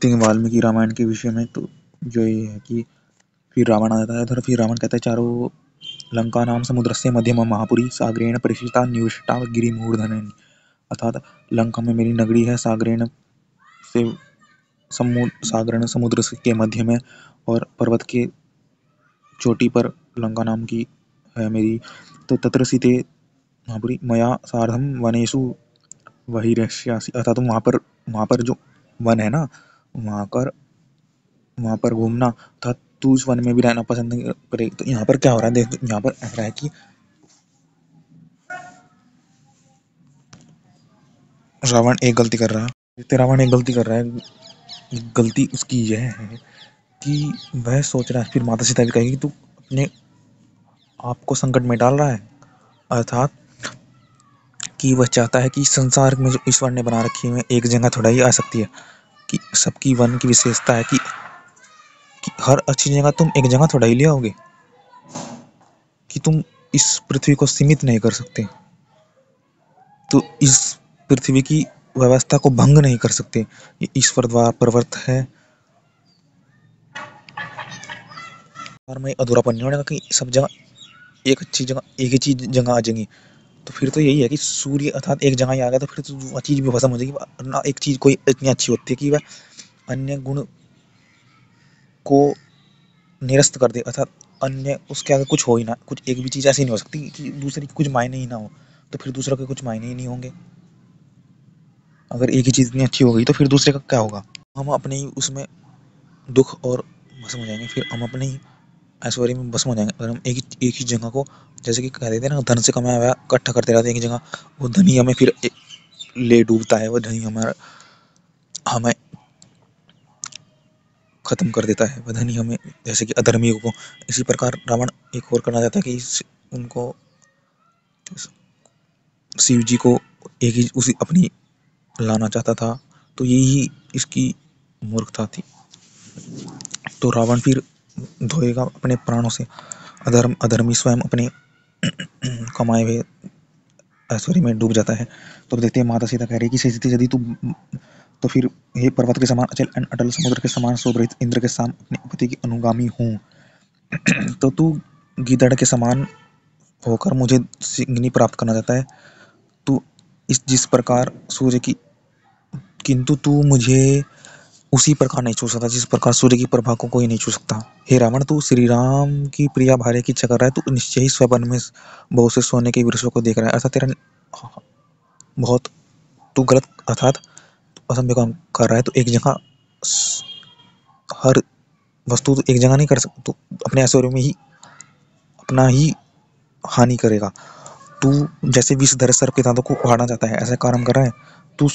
देखते हैं वाल्मीकि रामायण के विषय में। तो जो ये है कि फिर रावण आ जाता है उधर। फिर रावण कहता है चारों लंका नाम समुद्रस्य मध्यम महापुरी सागरेण परिषिता निविष्टा गिरिमूर्धन। अर्थात लंका में मेरी नगरी है, सागरेण से सागरण समुद्र के मध्य में, और पर्वत के चोटी पर लंका नाम की है मेरी। तो तत्र सीते महापुरी मया सार्धम वनेषु वही रश्यासी। अर्थात वहाँ पर जो वन है ना, वहाँ पर घूमना, अर्थात तू उस वन में भी रहना पसंद नहीं करेगी। तो यहाँ पर क्या हो रहा है, देख यहाँ पर ऐसा है कि रावण एक गलती कर रहा है। रावण एक गलती कर रहा है। गलती उसकी यह है कि वह सोच रहा है, फिर माता सीता भी कहेगी तू अपने आप को संकट में डाल रहा है। अर्थात कि वह चाहता है कि संसार में जो ईश्वर ने बना रखी है एक जगह थोड़ा ही आ सकती है, कि सबकी वन की विशेषता है कि हर अच्छी जगह तुम एक जगह थोड़ा ही ले आओगे, कि तुम इस पृथ्वी को सीमित नहीं कर सकते, तो इस पृथ्वी की व्यवस्था को भंग नहीं कर सकते। ये ईश्वर द्वारा प्रवृत्त है। और मैं अधूरापन नहीं होने का कि सब जगह एक अच्छी जगह एक ही चीज जगह आ जाएंगी। तो फिर तो यही है कि सूर्य अर्थात एक जगह ही आ गया तो फिर तो वह चीज भी भस्म हो जाएगी ना। एक चीज कोई इतनी अच्छी होती है कि वह अन्य गुण को निरस्त कर दे, अर्थात अन्य उसके आगे कुछ हो ही ना, कुछ एक भी चीज ऐसी नहीं हो सकती कि दूसरे की कुछ मायने ही ना हो। तो फिर दूसरे के कुछ मायने ही नहीं होंगे। अगर एक ही चीज इतनी अच्छी हो गई तो फिर दूसरे का क्या होगा। हम अपने ही उसमें दुख और भस्म हो जाएंगे, फिर हम अपने ही ऐश्वर्य में भस्म हो जाएंगे। अगर हम एक ही जगह को, जैसे कि कह देते हैं ना, धन से कमाया हुआ इकट्ठा करते रहते हैं एक जगह, वो धनी हमें फिर ले डूबता है, वो धनी हमारा हमें खत्म कर देता है, वह धनी हमें, जैसे कि अधर्मियों को। इसी प्रकार रावण एक और करना चाहता है कि उनको शिव जी को एक ही उसी अपनी लाना चाहता था। तो यही इसकी मूर्खता थी। तो रावण फिर धोएगा अपने प्राणों से। अधर्मी स्वयं अपने कमाए हुए ऐश्वर्य में डूब जाता है। तो देखते हैं माता सीता कह रही है कि सीते यदि तू, तो फिर हे पर्वत के समान अचल अटल, समुद्र के समान शोभित, इंद्र के साम अपने पति की अनुगामी हूँ। तो तू गीदड़ के समान होकर मुझे सिंगनी प्राप्त करना चाहता है। तू इस जिस प्रकार सूर्य की, किंतु तू मुझे उसी प्रकार नहीं छू सकता जिस प्रकार सूर्य की प्रभा को कोई नहीं छू सकता। हे रावण, तू श्री राम की प्रिया भार्य की इच्छा कर रहा है। तू निश्चय ही स्वप्न में बहुत से सोने के वृक्षों को देख रहा है। अर्थात तेरा बहुत तू गलत, अर्थात असंभव काम कर रहा है। तो एक जगह हर वस्तु तो एक जगह नहीं कर सकता। तू अपने ऐश्वर्य में ही अपना ही हानि करेगा। तू जैसे विषधर सर्प के दांतों को उखाड़ना चाहता है, ऐसा काम कर रहा है। तू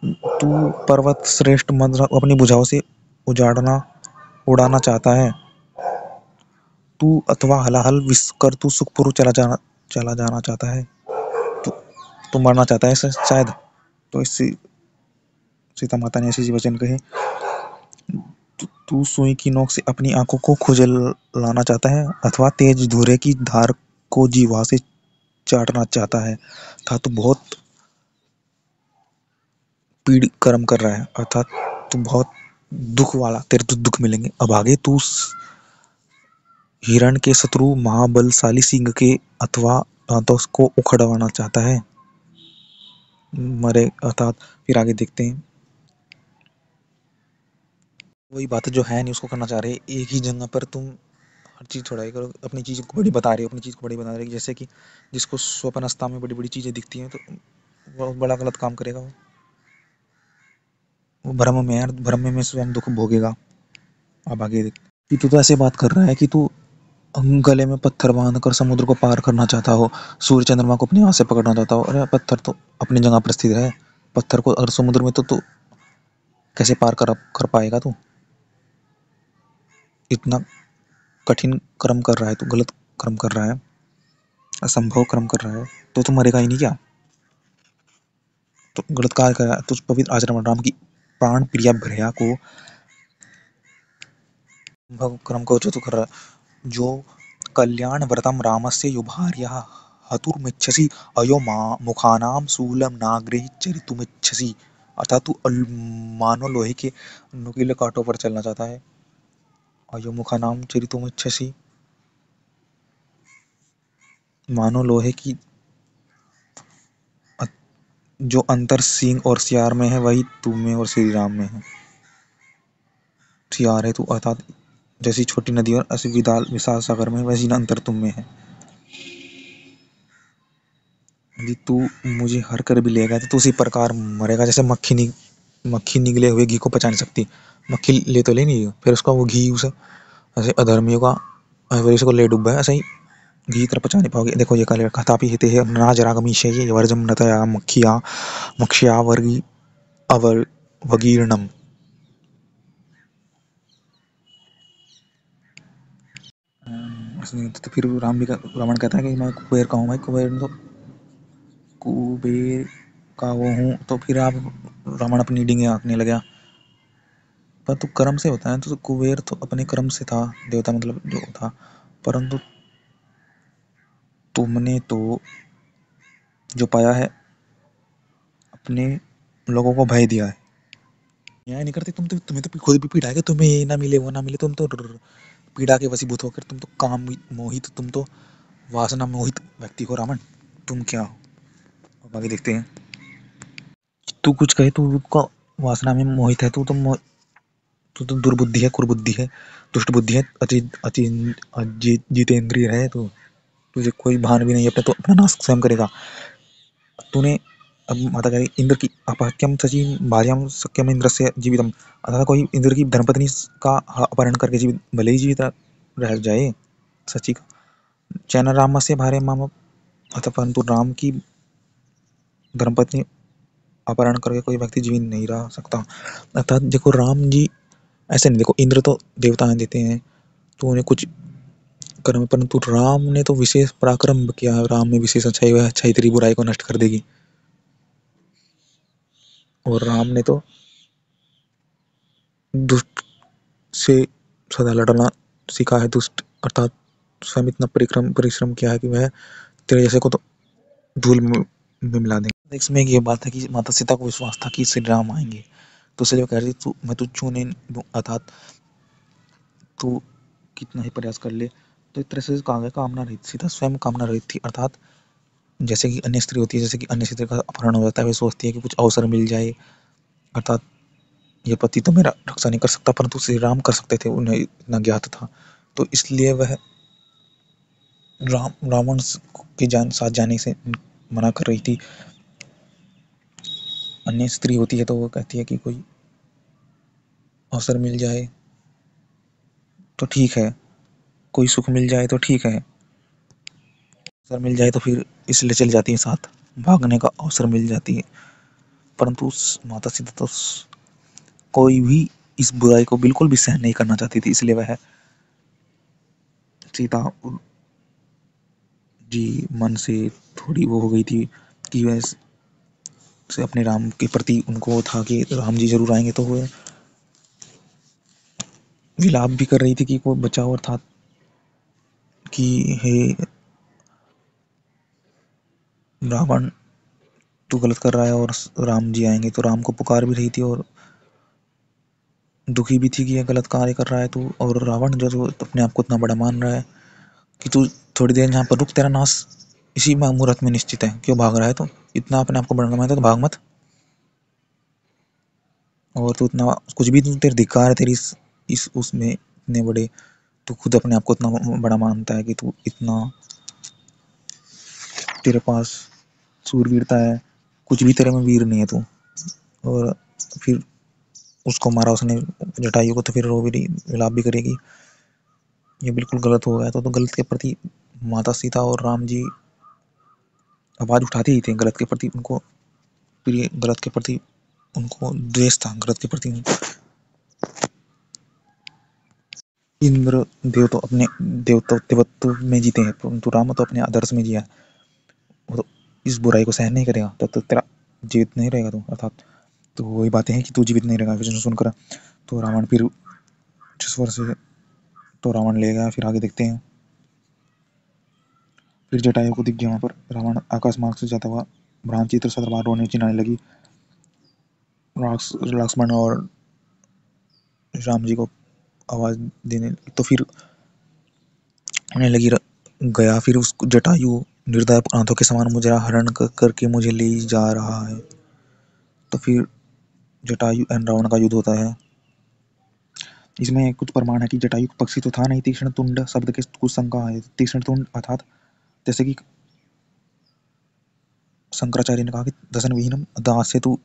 तू पर्वत श्रेष्ठ मंत्र अपनी भुजाओं से उड़ाना चाहता है। तू अथवा हलाहल विष कर तू सुखपुर चला जाना चाहता है। तू तू मरना चाहता है शायद। तो इससे सीता माता ने ऐसे वचन कहे। तू सुई की नोक से अपनी आंखों को खुजलाना चाहता है, अथवा तेज धुरे की धार को जीवा से चाटना चाहता है। था तो बहुत पीड़ कर्म कर रहा है, अर्थात तू बहुत दुख वाला, तेरे तो दुख मिलेंगे। अब आगे तू हिरण के शत्रु महाबलशाली सिंह के अथवा दांतों को उखड़वाना चाहता है। मरे, अर्थात फिर आगे देखते हैं। वही बात जो है नहीं उसको करना चाह रहे। एक ही जगह पर तुम हर चीज थोड़ा ही करो, अपनी चीज को बड़ी बता रहे हो, अपनी चीज को बड़ी बता रहे हो। जैसे कि जिसको स्वप्न अवस्था में बड़ी बड़ी चीजें दिखती हैं, तो वो बड़ा गलत काम करेगा। वो भ्रम में है, भ्रम में स्वयं दुख भोगेगा। अब आगे देख कि तू तो ऐसे बात कर रहा है कि तू गले में पत्थर बांध कर समुद्र को पार करना चाहता हो, सूर्य चंद्रमा को अपने हाथ से पकड़ना चाहता हो। अरे पत्थर तो अपनी जगह पर स्थित है। पत्थर को अगर समुद्र में तो कैसे पार कर पाएगा तू। इतना कठिन कर्म कर रहा है, तू गलत कर्म कर रहा है, असंभव कर्म कर रहा है। तो तू मरेगा ही नहीं क्या। तो गलत कार्य कर रहा है। तो पवित्र आचरण राम की प्राण प्रिया भैया को कर्म को जो तू कर रहा है, जो कल्याण व्रतम रामस्य युभार्यः हतुर्मिच्छसि अयो मुखानाम शूलम नाग्रहि चरितुमिच्छसि। अर्थात तू मानो लोहे के नुकीले कांटों पर चलना चाहता है। अयोमुखा नाम चरितुमिच्छसि, मानो लोहे की जो अंतर सींग और सियार में है वही तुम में और श्री राम में है। सियार है तू, अर्थात जैसी छोटी नदी और ऐसी विशाल सागर में, वैसी न अंतर तुम में है। यदि तू मुझे हर कर भी लेगा तो तू उसी प्रकार मरेगा जैसे मक्खी निगले हुए घी को पचा नहीं सकती। मक्खी ले तो ले नहीं, फिर उसका वो घी उसे ऐसे अधर्मियों का ऐसे को ले डूबा है, ऐसे ही घी तरह पचा नहीं पाओगे। देखो ये काले कथापि हिते है नाजरागमीशे ये वर्जम नतया मक्खिया मक्ष्या वर्गी अवर वगीर्णम। तो फिर रावण कहता है कि मैं कुबेर का हूँ। भाई कुबेर का वो हूँ, तो फिर आप रावण अपनी डींगे हाँकने लगा। पर तो कर्म से होता है, तो कुबेर तो अपने कर्म से था, देवता मतलब जो था, परंतु तुमने तो जो पाया है अपने लोगों को भय दिया है। न्याय नहीं करते तुम तो, तुम्हें तो खुद भी पीड़ा है, तुम्हें ये ना मिले वो ना मिले, तुम तो पीड़ा के वशीभूत होकर तुम तो काम मोहित, तुम तो वासना मोहित व्यक्ति हो रावण। तुम क्या हो, अब आगे देखते हैं। तू कुछ कहे, तू का वासना में मोहित है, तू तो दुर्बुद्धि है, कुर्बुद्धि है, दुष्ट बुद्धि है, जितेंद्रिय है तू। तुझे कोई भान भी नहीं है अपने, तो अपना नाश स्वयं करेगा। तूने अब माता कह इंद्र की अपहत्यम सची भार्याम सक्यम इंद्र से जीवितम, अर्थात कोई इंद्र की धर्मपत्नी का अपहरण करके जीवित, भले ही जीवित रह जाए सची का, चैन राम से भार्य माम, अतः परंतु राम की धर्मपत्नी अपहरण करके कोई व्यक्ति जीवित नहीं रह सकता। अर्थात देखो राम जी ऐसे नहीं, देखो इंद्र तो देवता देते हैं तो उन्हें कुछ कर्म, परंतु राम ने तो विशेष पराक्रम किया है, राम में विशेष अच्छाई है, अच्छाई तेरी बुराई को नष्ट कर देगी। और राम ने तो दुष्ट से सदा लड़ना सीखा है, दुष्ट अर्थात स्वयं इतना परिश्रम किया है कि वह तेरे जैसे को तो धूल में मिला देंगे। इसमें ये बात है कि माता सीता को विश्वास था कि श्री राम आएंगे, तो इसलिए वो कह रही तू मैं तुझ छूने दूं, अर्थात तू कितना ही प्रयास कर ले। तो एक तरह से कामना रही सीता, स्वयं कामना रही थी, अर्थात जैसे कि अन्य स्त्री होती है, जैसे कि अन्य स्त्री का अपहरण हो जाता है, वे सोचती है कि कुछ अवसर मिल जाए, अर्थात ये पति तो मेरा रक्षा नहीं कर सकता, परंतु श्री राम कर सकते थे, उन्हें इतना ज्ञात था, तो इसलिए वह रावण के साथ जाने से मना कर रही थी। अन्य स्त्री होती है तो वो कहती है कि कोई अवसर मिल जाए तो ठीक है, कोई सुख मिल जाए तो ठीक है, अवसर मिल जाए तो फिर इसलिए चली जाती है साथ, भागने का अवसर मिल जाती है। परंतु माता सीता तो कोई भी इस बुराई को बिल्कुल भी सहन नहीं करना चाहती थी, इसलिए वह सीता जी मन से थोड़ी वो हो गई थी कि वह से अपने राम के प्रति उनको था कि राम जी जरूर आएंगे, तो वो विलाप भी कर रही थी कि को बचाओ, अर्थात कि हे रावण तू गलत कर रहा है और राम जी आएंगे, तो राम को पुकार भी रही थी और दुखी भी थी कि ये गलत कार्य कर रहा है तू, और रावण जो तो अपने आप को इतना बड़ा मान रहा है कि तू थोड़ी देर यहाँ पर रुक, तेरा नाश इसी मुहूर्त में निश्चित है, क्यों भाग रहा है, तो इतना अपने आप को बड़ा मानता है तो भाग मत, और तू इतना कुछ भी तू तेरे धिक्कार है तेरी इस उसमें इतने बड़े, तू खुद अपने आप को इतना बड़ा मानता है कि तू इतना तेरे पास सूरवीरता है, कुछ भी तेरे में वीर नहीं है तू। और फिर उसको मारा उसने जटायु को, तो फिर रो भी रही, विलाप भी करेगी, ये बिल्कुल गलत हो गया। तो गलत के प्रति माता सीता और राम जी आवाज उठाते ही थे, गलत के प्रति उनको प्रिय, गलत के प्रति उनको द्वेष था, गलत के प्रति इंद्र देव तो अपने देवत्व में जीते हैं, परंतु राम तो अपने आदर्श में जिया, वो तो इस बुराई को सहन नहीं करेगा, तो तेरा जीवित नहीं रहेगा तू, अर्थात तो वही बातें हैं कि तू जीवित नहीं रहेगा। फिर सुनकर तो रावण फिर जिस वर्ष से तो रावण ले गया। फिर आगे देखते हैं। फिर जटायु को दिख गया, वहां पर रावण आकाश मार्ग से जाता हुआ भ्रांत चित्र सदरबार रोने चिल्लाने लगी। लक्ष्मण और राम जी को आवाज देने, तो फिर उन्हें लगी गया, फिर उस जटायु निर्दय आंधों के समान मुझे हरण करके मुझे ले जा रहा है। तो फिर जटायु एंड रावण का युद्ध होता है। इसमें कुछ प्रमाण है कि जटायु पक्षी तो था नहीं, तीक्ष्ण तुंड शब्द के कुछ शंका है। तीक्ष्ण तुंड अर्थात जैसे कि शंकराचार्य ने कहा कि दशन विहीनम दास से तो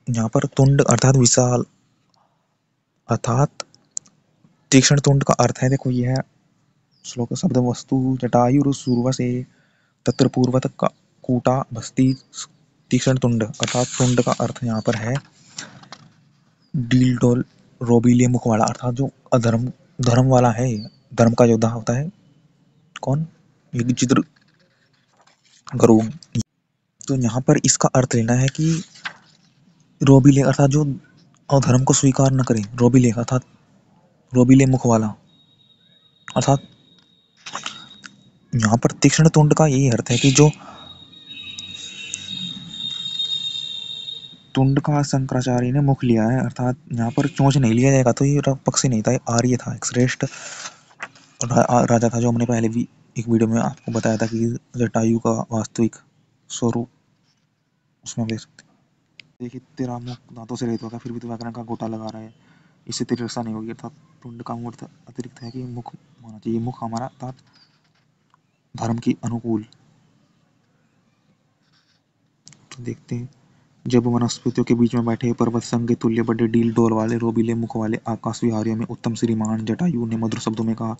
यहाँ पर तुंड अर्थात विशाल, अर्थात तीक्ष्ण तुंड का अर्थ है, देखो यह श्लोक शब्द वस्तु जटायु सूर्व से तत्र पूर्वत का कूटा बस्ती तीक्ष्ण तुंड, अर्थात तुंड का अर्थ यहाँ पर है डील डोल रोबीले मुख वाला, अर्थात जो अधर्म धर्म वाला है, धर्म का योद्धा होता है कौन, ये चित्र गरुड़। तो यहाँ पर इसका अर्थ लेना है कि रोबीले अर्थात जो अधर्म को स्वीकार न करे, रोबीले अर्थात रोबीले मुख वाला, अर्थात यहाँ पर तीक्ष्ण तुंड का यही अर्थ है कि जो तुंड का शंकराचार्य ने मुख लिया है, अर्थात यहाँ पर चोंच नहीं लिया जाएगा। तो ये पक्षी नहीं था, आर्य था, एक श्रेष्ठ राजा था, जो हमने पहले भी एक वीडियो में आपको बताया था कि जटायु का वास्तविक स्वरूप उसमें देख सकते हैं। देखिए तेरा मुख दांतों से रहित होगा, फिर भी तू व्याकरण का गोटा लगा रहा है, इससे तेरी रक्षा नहीं होगी। अर्थात तुंड का मूर्त अतिरिक्त है कि मुख होना चाहिए, मुख हमारा अर्थात धर्म की अनुकूल। तो देखते हैं, जब वनस्पतियों के बीच में बैठे पर्वत संग के तुल्य बड़े डील डोल वाले रोबीले मुख वाले आकाश विहारियों में उत्तम श्रीमान जटायु ने मधुर शब्दों में कहा,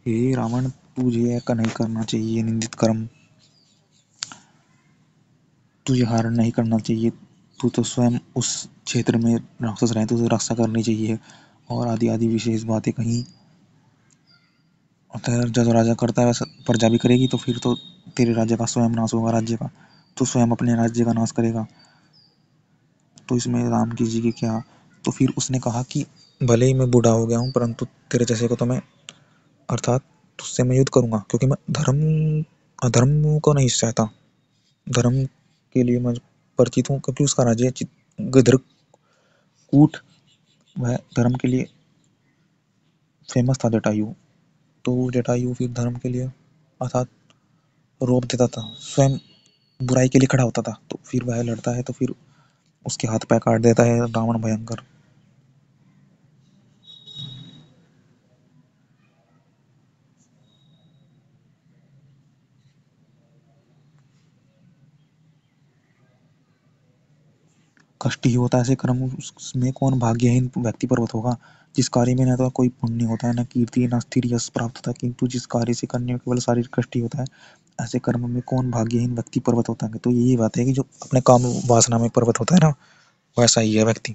हे रावण, तुझे ऐसा नहीं करना चाहिए, निंदित कर्म तुझे हरण नहीं करना चाहिए, तू तो स्वयं उस क्षेत्र में राक्षस रहे, तुझे रक्षा करनी चाहिए, और आदि आदि विशेष बातें कहीं। अतः जब राजा करता है प्रजा भी करेगी, तो फिर तो तेरे राज्य का स्वयं नाश होगा, राज्य का तो स्वयं अपने राज्य का नाश करेगा। तो इसमें राम की जी की क्या, तो फिर उसने कहा कि भले ही मैं बूढ़ा हो गया हूँ, परंतु तेरे जैसे को तो मैं, अर्थात तुझसे मैं युद्ध करूंगा, क्योंकि मैं धर्म अधर्म को नहीं चाहता, धर्म के लिए मैं परिचित हूँ, क्योंकि उसका राज्य गधरकूट वह धर्म के लिए फेमस था जटायु। तो जटायु फिर धर्म के लिए अर्थात रोप देता था, स्वयं बुराई के लिए खड़ा होता था, तो फिर वह लड़ता है, तो फिर उसके हाथ पैर काट देता है रावण भयंकर। कष्ट ही होता है ऐसे कर्म, उसमें कौन भाग्यहीन व्यक्ति पर्वत होगा, जिस कार्य में न तो कोई पुण्य होता है, न कीर्ति, न स्थिर यश प्राप्त होता है, किंतु जिस कार्य से करने में केवल शारीरिक कष्ट ही होता है, ऐसे कर्म में कौन भाग्यहीन व्यक्ति पर्वत होता है। तो यही बात है कि जो अपने काम वासना में पर्वत होता है ना, वैसा ही है व्यक्ति।